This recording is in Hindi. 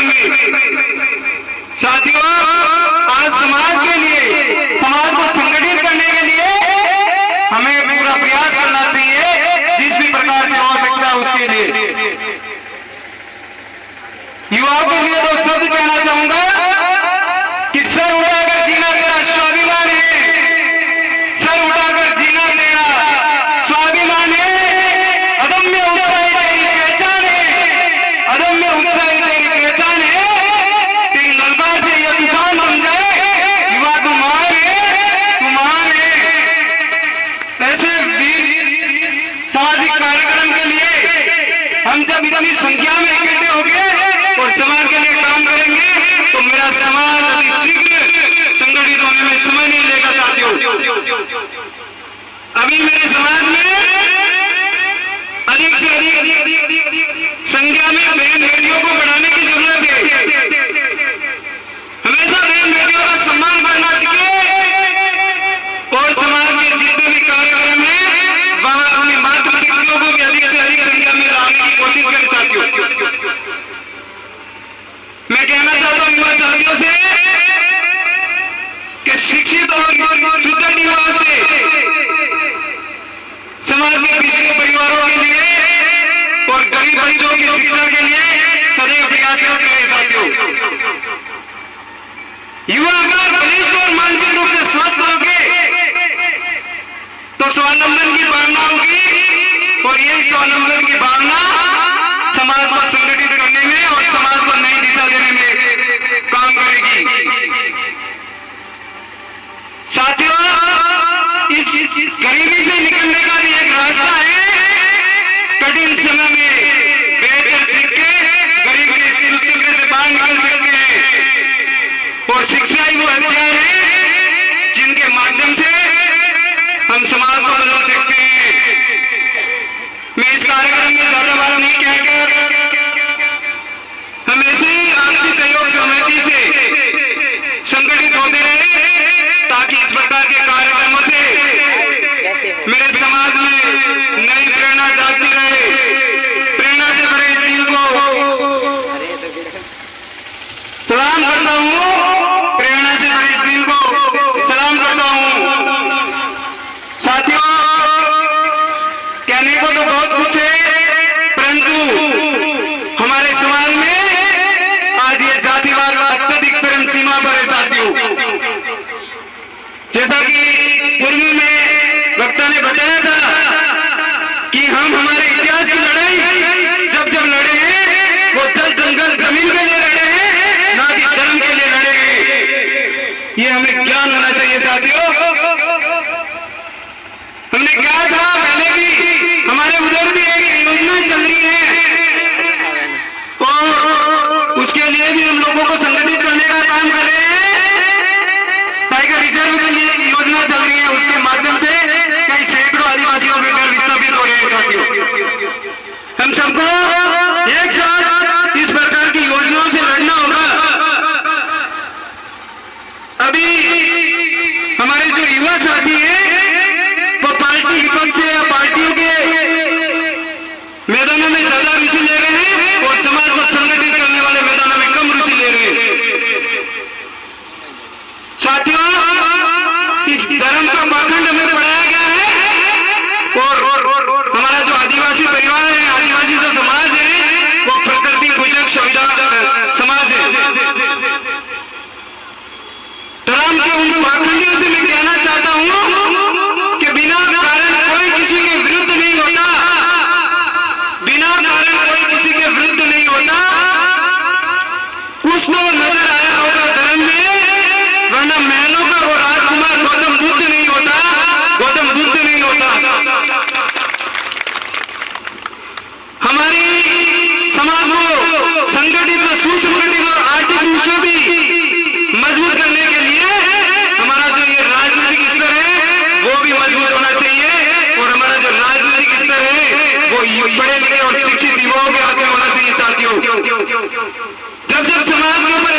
कार्यक्रम में साथियों, आज समाज के लिए, समाज को संगठित करने के लिए हमें पूरा प्रयास करना चाहिए, जिस भी प्रकार से हो सकता है उसके लिए। युवाओं के लिए दो शब्द कहना चाहूंगा कि सर उठाकर जीना तेरा स्वाभिमान है, सर उठाकर जीना तेरा स्वाभिमान है, अदम्य उत्साही तेरी पहचान है, अदम्य उत्साही तेरी पहचान है। तेरी ललकार से यह तूफान बन जाए, युवा तू महान है, तू महान है। ऐसे वीर सामाजिक कार्यक्रम के लिए हम जब इतनी संख्या में इकट्ठे हो गए और समाज के लिए काम करेंगे तो मेरा समाज अति शीघ्र संगठित होने में समय नहीं लेगा साथियों। अभी मेरे समाज में अधिक से अधिक संख्या में बहन बेटियों को बढ़ाने की जरूरत है। हमेशा बहन बेटियों का सम्मान करना चाहिए और समाज के जितने भी कार्यक्रम है वहां अपनी मातृशक्तियों को भी अधिक से अधिक संख्या में लाने की कोशिश करें साथियों। मैं कहना चाहता हूं युवा साथियों से कि शिक्षित और सुदृढ़ युवा से समाज के पिछड़े परिवारों के लिए और गरीब बच्चों की शिक्षा के लिए सदैव प्रयासरत रहे साथियों। युवा अगर बलिष्ठ और मानसिक रूप से स्वस्थ होंगे तो स्वावलंबन की भावना होगी और यही स्वावलंबन की भावना समाज को संगठित करने में और समाज को नई दिशा देने में काम करेगी। साथियों, इस गरीबी से निकलने का भी एक रास्ता है। कठिन समय में बेहतर सीख के गरीब के इस चक्र से बाहर निकल सकते हैं और शिक्षा ही वो हथियार है जिनके माध्यम से हम समाज को बदल सकते हैं। मैं इस कार्यक्रम में ज्यादा बात नहीं कहकर हम ऐसे ही आपसी सहयोग समिति से संगठित होते रहे ताकि इस प्रकार के कार्यक्रमों से मेरे समाज में नई प्रेरणा जागती रहे। प्रेरणा से भरे इस दिल को सलाम करता हूँ, प्रेरणा से भरे इस दिल को सलाम करता हूँ। साथियों, कहने को तो बहुत कुछ है, परंतु हमारे समाज में आज ये जातिवाद अत्यधिक चरम सीमा पर है साथियों। जैसा कि पूर्व में वक्ता ने बताया था कि हम हमारे इतिहास की लड़ाई जब जब लड़े हैं वो जल जंगल जमीन के लिए लड़े हैं, ना कि धर्म के लिए लड़े हैं। ये हमें ज्ञान होना चाहिए साथियों। हमने कहा था पहले भी, हमारे उधर भी एक योजना चल रही है और उसके लिए भी हम लोगों को संगठित करने का काम कर रहे हैं। टाइगर रिजर्व के लिए योजना चल रही है, उसके माध्यम से कई सैकड़ों आदिवासियों के घर विस्थापित हो रहे हैं साथियों। हम सबको एक साथ इस प्रकार की योजनाओं से लड़ना होगा। अभी हमारे जो युवा साथी हैं वो पार्टी विपक्ष या पार्टियों के मैदानों में ज्यादा रुचि ले रहे हैं और समाज को संगठित करने वाले मैदानों में कम रुचि ले रहे हैं। साथियों, इस धर्म का पाखंड हमें पढ़ाया गया है और हमारा जो आदिवासी परिवार है, आदिवासी जो समाज है वो प्रकृति पूजक संविधान समाज है। धर्म के उन पाखंडियों से मैं कहना चाहता हूं कि बिना कारण कोई किसी के विरुद्ध नहीं होता, बिना कारण कोई किसी के विरुद्ध नहीं होता। कुछ तो नजर आया होगा धर्म में, वरना महलों का वो राजकुमार गौतम बुद्ध नहीं होता, गौतम बुद्ध नहीं होता। हमारी समाज को संगठित व सुसंगठित और आर्थिक रूप से भी मजबूत करने के लिए हमारा जो ये राजनीतिक स्तर है वो भी मजबूत होना चाहिए और हमारा जो राजनीतिक स्तर है वो पढ़े लिखे और शिक्षित युवाओं के हाथ में होना चाहिए साथियों। जब जब समाज के ऊपर